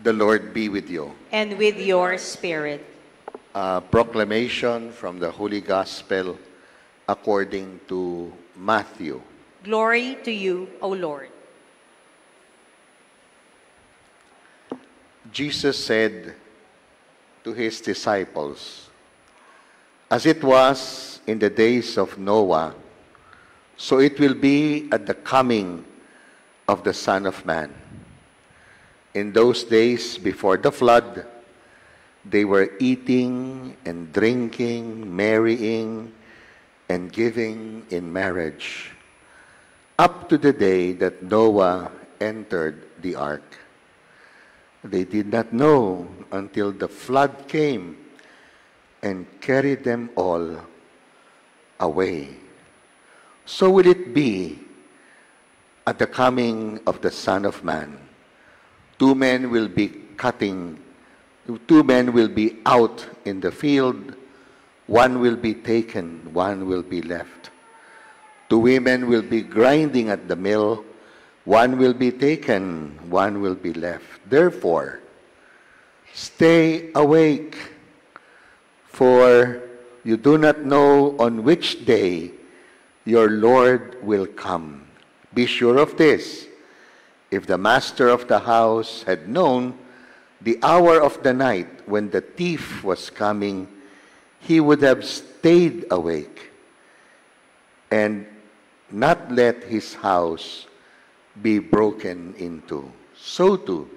The Lord be with you. And with your spirit. Proclamation from the Holy Gospel according to Matthew. Glory to you, O Lord. Jesus said to his disciples, "As it was in the days of Noah, so it will be at the coming of the Son of Man. In those days before the flood, they were eating and drinking, marrying, and giving in marriage, up to the day that Noah entered the ark. They did not know until the flood came and carried them all away. So will it be at the coming of the Son of Man. Two men will be out in the field. One will be taken, one will be left. Two women will be grinding at the mill. One will be taken, one will be left. Therefore, stay awake, for you do not know on which day your Lord will come. Be sure of this: if the master of the house had known the hour of the night when the thief was coming, he would have stayed awake and not let his house be broken into. So too,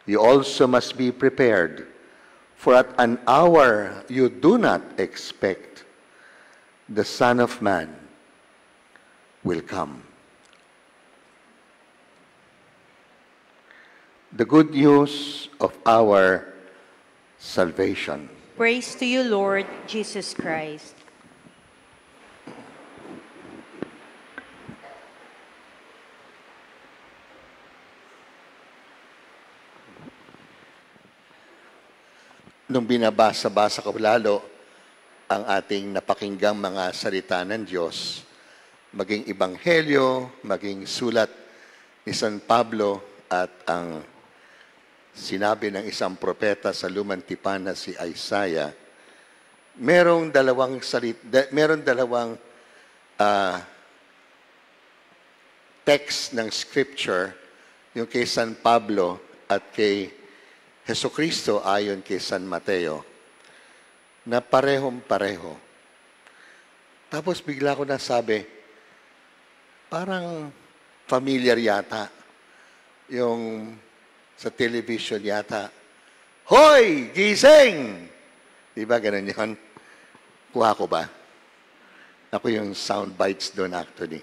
you also must be prepared, for at an hour you do not expect, the Son of Man will come." The good news of our salvation. Praise to you, Lord Jesus Christ. Nung binabasa-basa ko lalo ang ating napakinggang mga salita ng Diyos, maging Ebanghelyo, maging sulat ni San Pablo at ang sinabi ng isang propeta sa Lumang Tipan na si Isaiah, merong dalawang text ng Scripture, yung kay San Pablo at kay Jesucristo ayon kay San Mateo, na parehong-pareho. Tapos bigla ko nasabi, parang familiar yata yung sa television yata. Hoy! Gising! Di ba ganun yun? Kuha ko ba? Ako yung sound bites doon actually.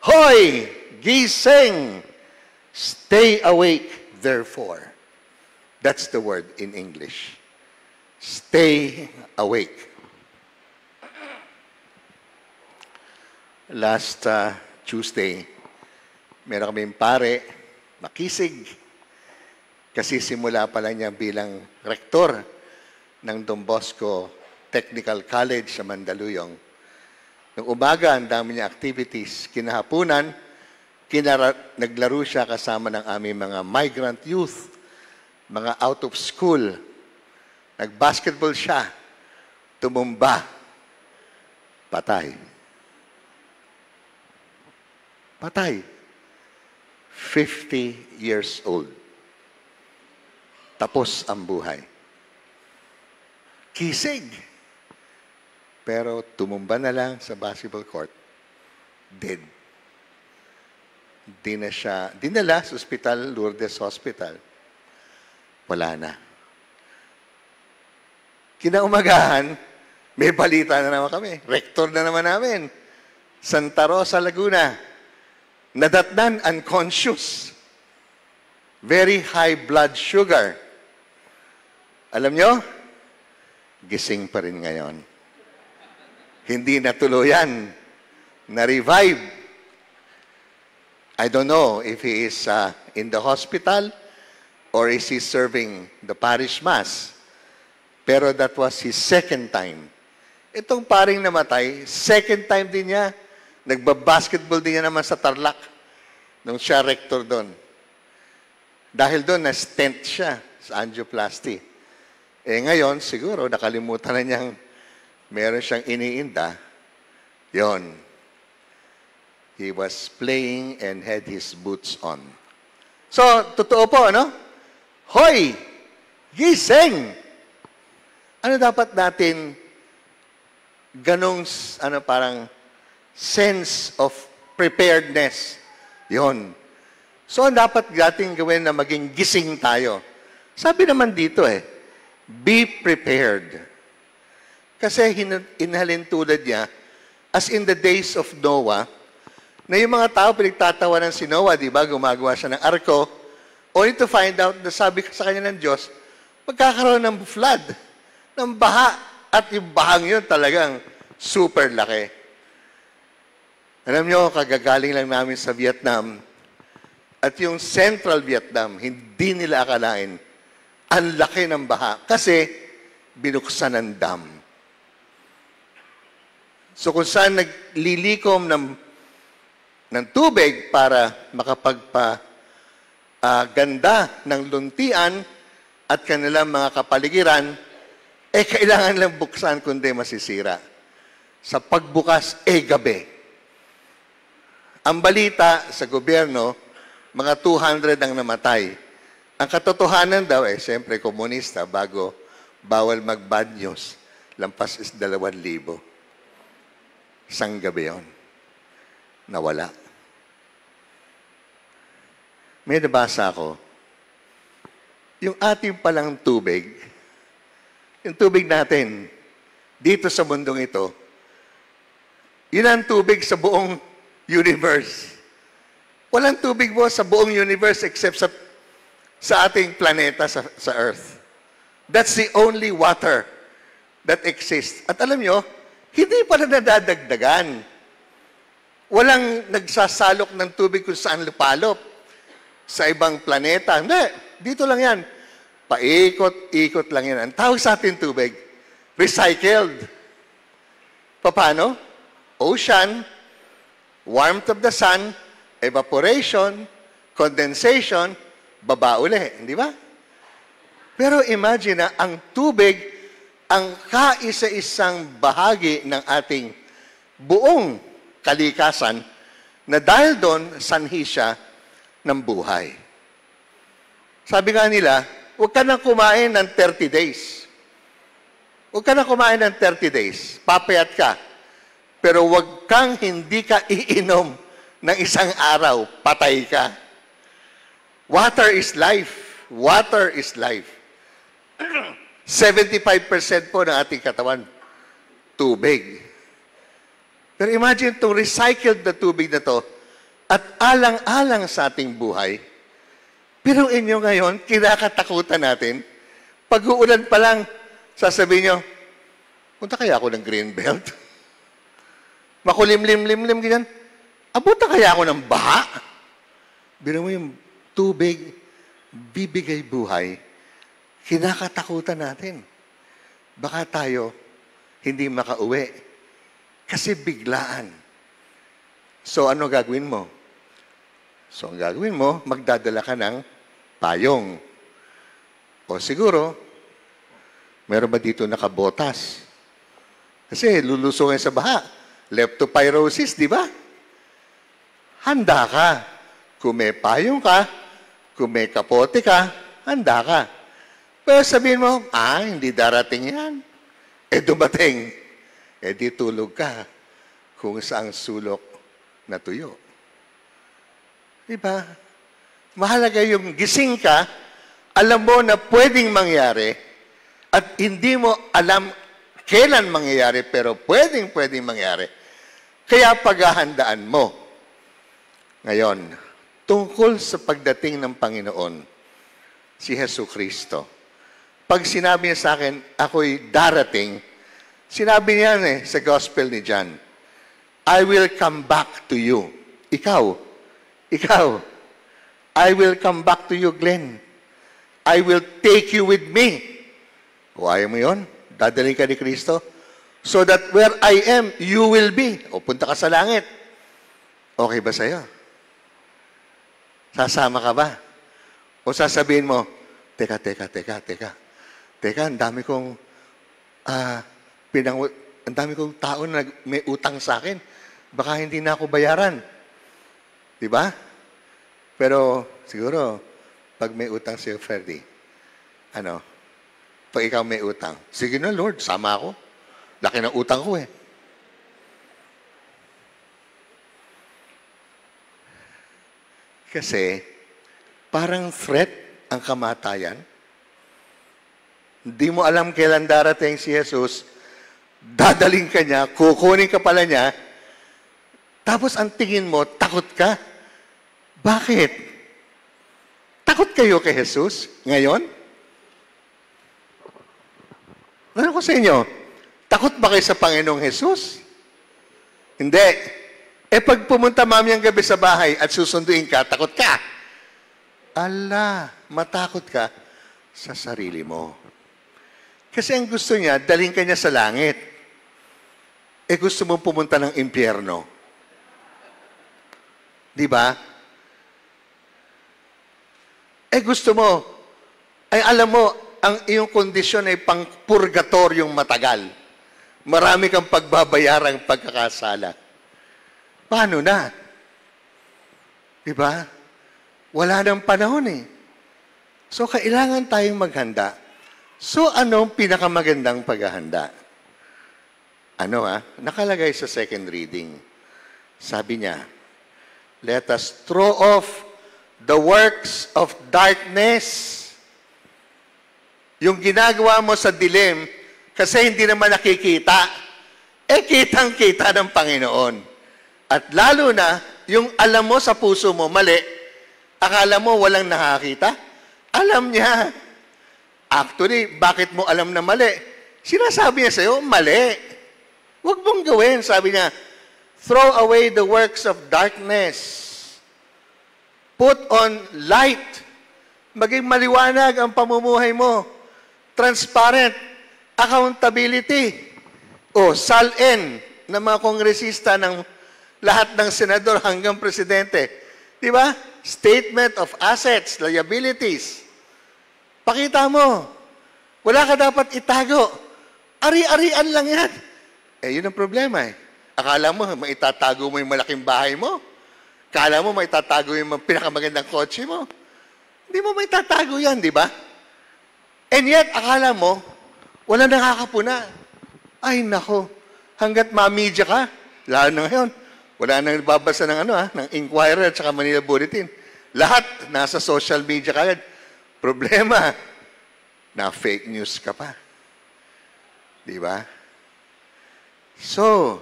Hoy! Gising! Stay awake, therefore. That's the word in English. Stay awake. Last Tuesday, meron kaming pare, makisig. Kasi simula pa lang niya bilang rektor ng Don Bosco Technical College sa Mandaluyong. Nung umaga, ang dami niya activities. Kinahapunan, naglaro siya kasama ng aming mga migrant youth, mga out of school. Nag-basketball siya. Tumumba. Patay. Patay. 50 years old. Tapos ang buhay. Kisig. Pero tumumba na lang sa basketball court. Dead. Di na siya, dinala sa ospital, Lourdes Hospital. Wala na. Kinaumagahan, may balita na naman kami. Rektor na naman namin. Santa Rosa, Laguna. Nadatnan, unconscious. Very high blood sugar. Alam nyo? Gising pa rin ngayon. Hindi natuluyan. Na-revive. I don't know if he is in the hospital or is he serving the parish mass? Pero that was his second time. Itong paring namatay, second time din niya. Nagbabasketball din niya naman sa Tarlac nung siya rector doon. Dahil doon, na-stent siya sa angioplasty. Ngayon, siguro, nakalimutan na niyang meron siyang iniinda. Yon. He was playing and had his boots on. So, totoo po, no? Hoy! Gising! Ano dapat natin ganong, parang sense of preparedness? Yon. So, ang dapat natin gawin na maging gising tayo. Sabi naman dito be prepared. Kasi inhalin tulad niya, as in the days of Noah, na yung mga tao pinagtatawanan si Noah, di ba? Gumagawa siya ng arko, only to find out na sabi sa kanya ng Diyos, magkakaroon ng flood, ng baha, at yung bahang yun talagang super laki. Alam nyo, kagagaling lang namin sa Vietnam, at yung Central Vietnam, hindi nila akalain, ang laki ng baha, kasi binuksan ng dam. So kung saan naglilikom ng tubig para makapagpaganda ng luntian at kanilang mga kapaligiran, kailangan lang buksan kundi masisira. Sa pagbukas, gabi. Ang balita sa gobyerno, mga 200 ang namatay. Ang katotohanan daw, siyempre komunista, bago bawal mag-bad news, lampas is 2,000. Isang gabi yun. Nawala. May nabasa ako, yung ating palang tubig, yung tubig natin, dito sa mundong ito, yun ang tubig sa buong universe. Walang tubig mo sa buong universe except sa ating planeta, sa Earth. That's the only water that exists. At alam nyo, hindi pa na nadadagdagan. Walang nagsasalok ng tubig kung saan lupalop. Sa ibang planeta. Hindi. Dito lang yan. Paikot-ikot lang yan. Ang tawag sa ating tubig, recycled. Paano? Ocean, warmth of the sun, evaporation, condensation, baba uli. Hindi ba? Pero imagine na ang tubig, ang kaisa-isang bahagi ng ating buong kalikasan na dahil doon, sanhi siya ng buhay. Sabi nga nila, huwag ka nang kumain ng 30 days. Huwag ka nang kumain ng 30 days. Papayat ka. Pero huwag kang hindi ka iinom ng isang araw. Patay ka. Water is life. Water is life. 75% po ng ating katawan, tubig. Pero imagine itong recycled na tubig na to at alang-alang sa ating buhay. Pero inyo ngayon, kinakatakutan natin, pag-uulan pa lang, sasabihin nyo, punta kaya ako ng Greenbelt? Makulimlim-limlim, ganyan. Abuta kaya ako ng baha? Biro mo yung tubig, bibigay buhay, kinakatakutan natin. Baka tayo hindi makauwi. Kasi biglaan. So, ano gagawin mo? So, ang gagawin mo, magdadala ka ng payong. O siguro, meron ba dito nakabotas? Kasi lulusungin sa baha. Leptopyrosis, di ba? Handa ka. Kung may payong ka, kung may kapote ka, handa ka. Pero sabihin mo, hindi darating yan. Dumating. Di tulog ka kung saang sulok na tuyo. Diba? Mahalaga yung gising ka, alam mo na pwedeng mangyari, at hindi mo alam kailan mangyayari, pero pwedeng mangyari. Kaya paghahandaan mo. Ngayon, tungkol sa pagdating ng Panginoon, si Jesucristo. Pag sinabi niya sa akin, ako'y darating, sinabi niya sa Gospel ni John, I will come back to you. Ikaw, I will come back to you, Glenn. I will take you with me. O ayaw mo yun? Dadaling ka ni Kristo? So that where I am, you will be. O punta ka sa langit. Okay ba sa'yo? Sasama ka ba? O O sasabihin mo, teka, ang dami kong, ang dami kong tao na may utang sa akin. Baka hindi na ako bayaran. Di ba? Pero siguro, pag may utang si Ferdy, pag ikaw may utang, sige na Lord, sama ako. Laki ng utang ko eh. Kasi, parang threat ang kamatayan. Hindi mo alam kailan darating si Jesus, dadaling ka niya, kukunin ka pala niya, tapos ang tingin mo, takot ka. Bakit? Takot kayo kay Jesus ngayon? Ano ko sa inyo? Takot ba kayo sa Panginoong Jesus? Hindi. Pag pumunta mamayang gabi sa bahay at susunduin ka, takot ka. Matakot ka sa sarili mo. Kasi ang gusto niya, daling ka niya sa langit. Gusto mong pumunta ng impyerno. Di ba? Gusto mo, alam mo, ang iyong kondisyon ay pang-purgatoryong matagal. Marami kang pagbabayarang pagkakasala. Paano na? Di ba? Wala nang panahon eh. So, kailangan tayong maghanda. So, anong pinakamagandang paghahanda? Nakalagay sa second reading. Sabi niya, let us throw off the works of darkness. Yung ginagawa mo sa dilim, kasi hindi naman nakikita, kitang-kita ng Panginoon. At lalo na, yung alam mo sa puso mo, mali, akala mo walang nakakita, alam niya. Actually, bakit mo alam na mali? Sinasabi niya sa'yo, mali. Huwag mong gawin, sabi niya, throw away the works of darkness. Put on light. Maging maliwanag ang pamumuhay mo. Transparent. Accountability. SALN ng mga kongresista ng lahat ng senador hanggang presidente. Di ba? Statement of assets, liabilities. Pakita mo. Wala ka dapat itago. Ari-arian lang yan. Yun ang problema eh. Akala mo, maitatago mo yung malaking bahay mo? Akala mo, maitatago yung pinakamagandang kotse mo? Hindi mo maitatago yan, di ba? And yet, akala mo, wala nakakapuna. Ay, nako. Hanggat ma-media ka, lalo na ngayon, wala nang babasa ng ng Inquirer at saka Manila Bulletin. Lahat nasa social media kagad. Problema, na fake news ka pa. Di ba? So,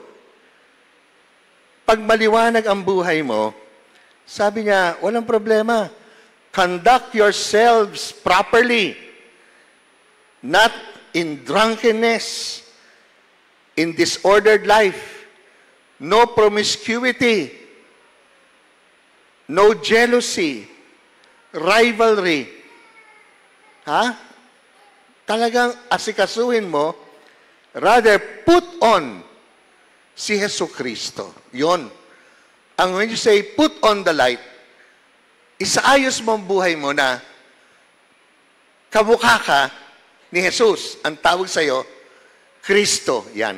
pag maliwanag ang buhay mo, sabi niya, walang problema. Conduct yourselves properly. Not in drunkenness, in disordered life, no promiscuity, no jealousy, rivalry. Talagang asikasuhin mo, rather put on si Jesucristo. Yon. Ang when you say, put on the light, isaayos mo ang buhay mo na kamukha ka ni Jesus. Ang tawag sa'yo, Kristo, yan.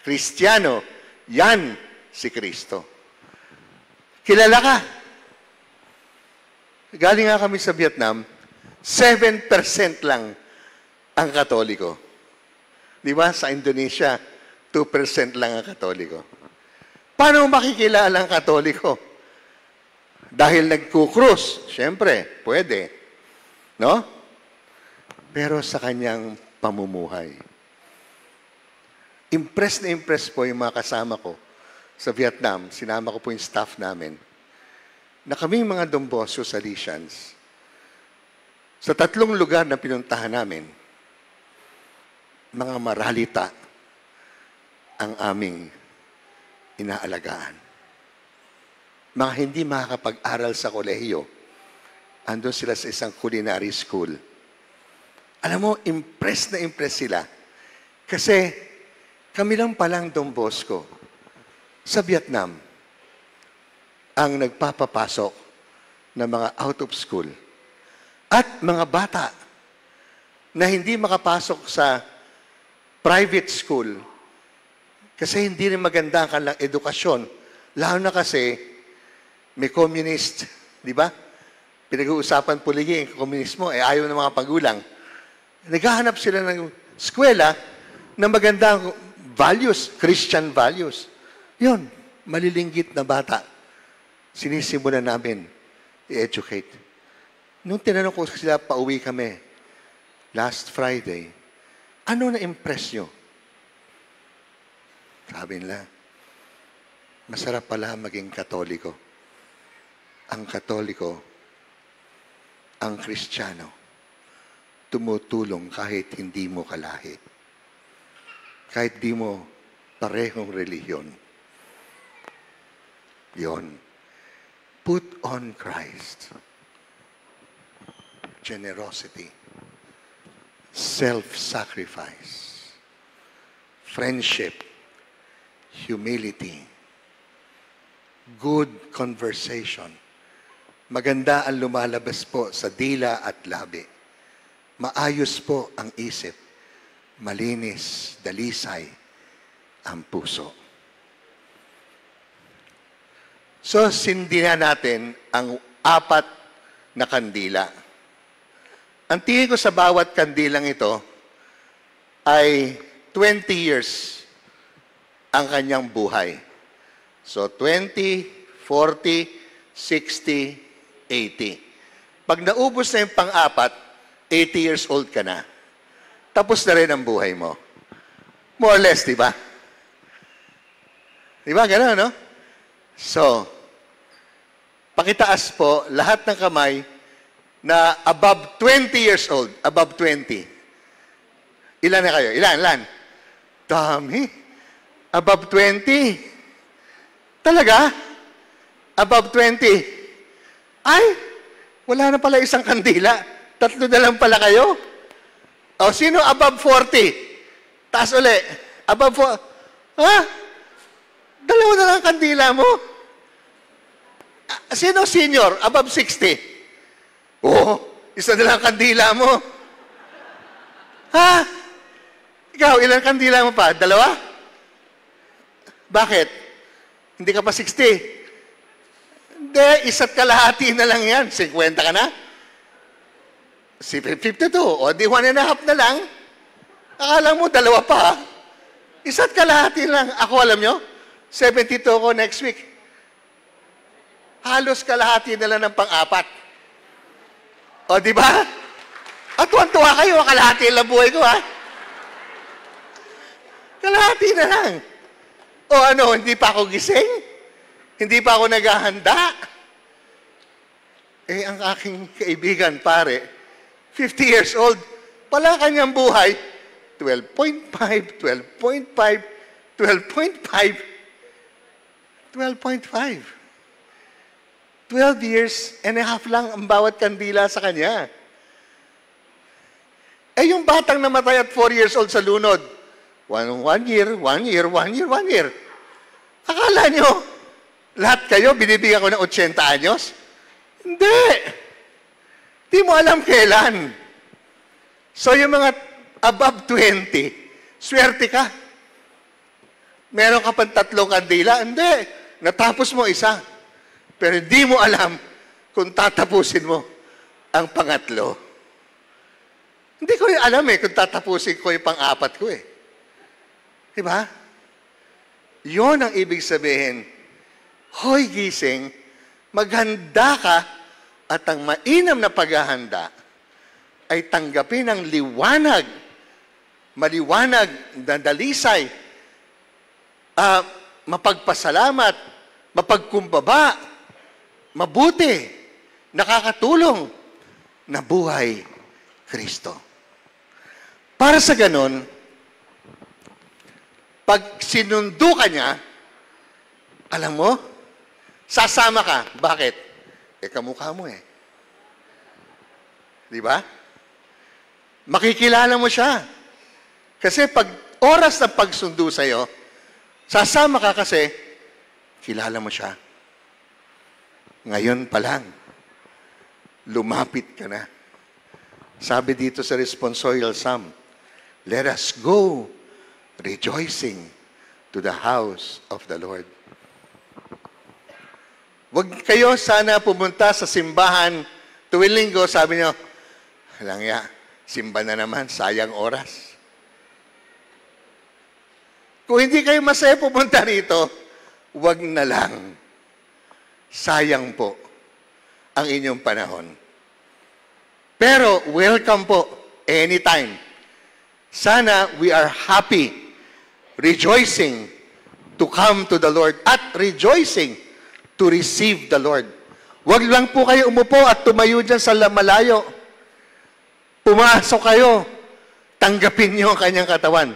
Kristiyano, yan si Kristo. Kilala ka. Galing nga kami sa Vietnam, 7% lang ang Katoliko. Di ba? Sa Indonesia, 2% lang ang Katoliko. Paano makikilala ang Katoliko? Dahil nagkukrus. Siyempre, pwede. No? Pero sa kanyang pamumuhay. Impress na impress po yung mga kasama ko sa Vietnam. Sinama ko po yung staff namin. Na kaming mga Don Bosco Salesians, sa 3 lugar na pinuntahan namin, mga maralita ang aming inaalagaan. Mga hindi makakapag-aral sa kolehiyo, andun sila sa isang culinary school. Alam mo, impress na impress sila. Kasi kami lang palang Don Bosco sa Vietnam ang nagpapapasok ng mga out of school At mga bata na hindi makapasok sa private school kasi hindi rin maganda ang kanilang edukasyon. Lalo na kasi may communist, di ba? Pinag-uusapan puligi ang komunismo, ayaw ng mga pagulang. Naghahanap sila ng eskwela na magandang values, Christian values. Yun, malilinggit na bata. Sinisimulan namin i-educate. Nung tinanong ko sila, pauwi kami, last Friday, ano na-impress nyo? Sabi nila, masarap pala maging Katoliko. Ang Katoliko, ang Kristiyano, tumutulong kahit hindi mo kalahi. Kahit di mo parehong relihiyon. Yon. Put on Christ. Generosity. Self-sacrifice. Friendship. Humility. Good conversation. Maganda ang lumalabas po sa dila at labi. Maayos po ang isip. Malinis, dalisay ang puso. So, sindihan natin ang 4 na kandila. Ang tingin ko sa bawat kandilang ito ay 20 years ang kanyang buhay. So, 20, 40, 60, 80. Pag naubos na yung pang-4, 80 years old ka na. Tapos na rin ang buhay mo. More or less, di ba? Di ba? Gano'n, no? So, pakitaas po lahat ng kamay na above 20 years old. Above 20. Ilan na kayo? Ilan? Dami. Above 20. Talaga? Above 20. Ay, wala na pala isang kandila. 3 na lang pala kayo. O, sino above 40? Taas uli. Above 4. Ha? 2 na lang kandila mo. Sino senior? Above 60? Oo, 1 na lang kandila mo. Ha? Ikaw, ilang kandila mo pa? 2? Bakit? Hindi ka pa 60? Hindi, 1 kalahati na lang yan. 50 ka na? 52. O, di 1.5 na lang. Akala mo, 2 pa. 1 kalahati lang. Ako, alam nyo, 72 ako next week. Halos kalahati na lang ng pang-4. O, di ba? At tuwan-tuwa kayo, kalahati lang buhay ko, ha? Kalahati na lang. O ano, hindi pa ako gising? Hindi pa ako naghahanda? Eh, ang aking kaibigan, pare, 50 years old, pala kanyang buhay, 12.5, 12.5, 12.5, 12.5. 12 years and a half lang ang bawat kandila sa kanya. Eh, yung batang namatay at 4 years old sa lunod, 1 year, 1 year, 1 year, 1 year. Akala nyo, lahat kayo, binibigyan ko ng 80 anyos? Hindi. Di mo alam kailan. So, yung mga above 20, swerte ka. Meron ka pang 3 kandila? Hindi. Natapos mo 1. Pero di mo alam kung tatapusin mo ang pangatlo. Hindi ko rin alam kung tatapusin ko yung pang-4 ko Diba? Yun ang ibig sabihin. Hoy, gising, maghanda ka at ang mainam na paghahanda ay tanggapin ang liwanag, maliwanag na dalisay, mapagpasalamat, mapagkumbaba, mabuti, nakakatulong na buhay Kristo. Para sa ganon, pag sinundo ka niya, alam mo, sasama ka. Bakit? Kamukha mo Di ba? Makikilala mo siya. Kasi pag oras ng pagsundo sa'yo, sasama ka kasi, kilala mo siya. Ngayon pa lang, lumapit ka na. Sabi dito sa responsorial psalm, let us go rejoicing to the house of the Lord. Huwag kayo sana pumunta sa simbahan tuwing linggo, sabi nyo, halangya, simba na naman, sayang oras. Kung hindi kayo masaya pumunta rito, huwag na lang. Sayang po ang inyong panahon. Pero welcome po, anytime. Sana we are happy, rejoicing to come to the Lord at rejoicing to receive the Lord. Huwag lang po kayo umupo at tumayo dyan sa malayo. Pumasok kayo, tanggapin nyo ang kanyang katawan.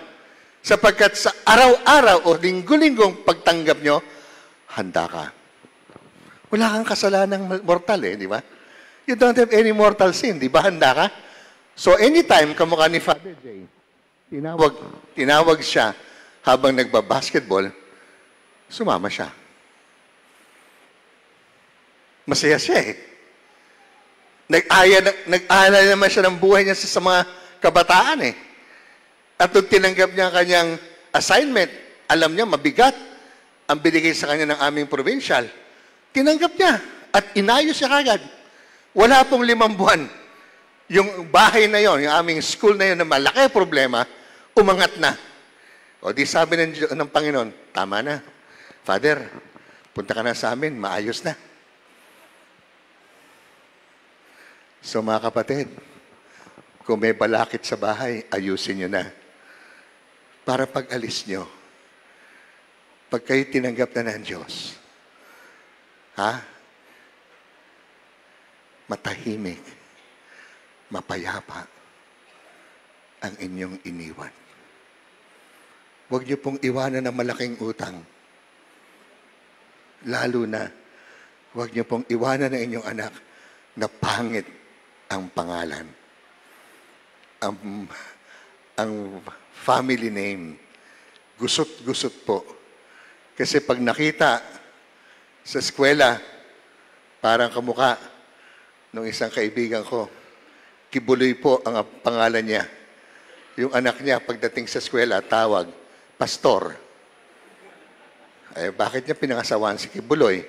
Sapagkat sa araw-araw o linggo-linggong pagtanggap nyo, handa ka. Wala kang kasalanang mortal di ba? You don't have any mortal sin, di ba? Handa ka? So anytime, kamukha ni Father Jay, tinawag siya habang nagbabasketball, sumama siya. Masaya siya Nag-aalala naman siya ng buhay niya sa mga kabataan At nung tinanggap niya ang kanyang assignment, alam niya mabigat ang binigay sa kanya ng aming provincial. Tinanggap niya at inayos siya kagad. Wala pong 5 buwan. Yung bahay na yon, yung aming school na yon na malaki problema, umangat na. O di sabi ng Panginoon, tama na. Father, punta ka na sa amin, maayos na. So mga kapatid, kung may balakid sa bahay, ayusin nyo na. Para pag alis nyo, pag kayo tinanggap na ng Diyos, matahimik, mapayapa ang inyong iniwan. Huwag niyo pong iwanan ng malaking utang. Lalo na, huwag niyo pong iwanan ng inyong anak na pangit ang pangalan. Ang family name, gusot-gusot po. Kasi pag nakita sa eskwela, parang kamukha nung isang kaibigan ko, Kibuloy po ang pangalan niya. Yung anak niya, pagdating sa eskwela, tawag, Pastor. Ay, bakit niya pinangasawan si Kibuloy?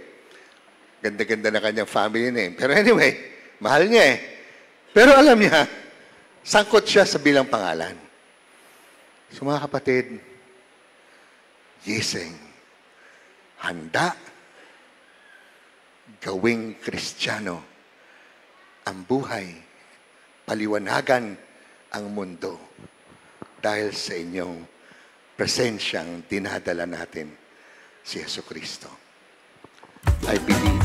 Ganda-ganda na kanyang family name. Pero anyway, mahal niya Pero alam niya, sangkot siya sa bilang pangalan. So mga kapatid, gising, handa, gawing Kristiyano, ang buhay, paliwanagan ang mundo dahil sa inyong presensyang dinadala natin si Jesucristo. I believe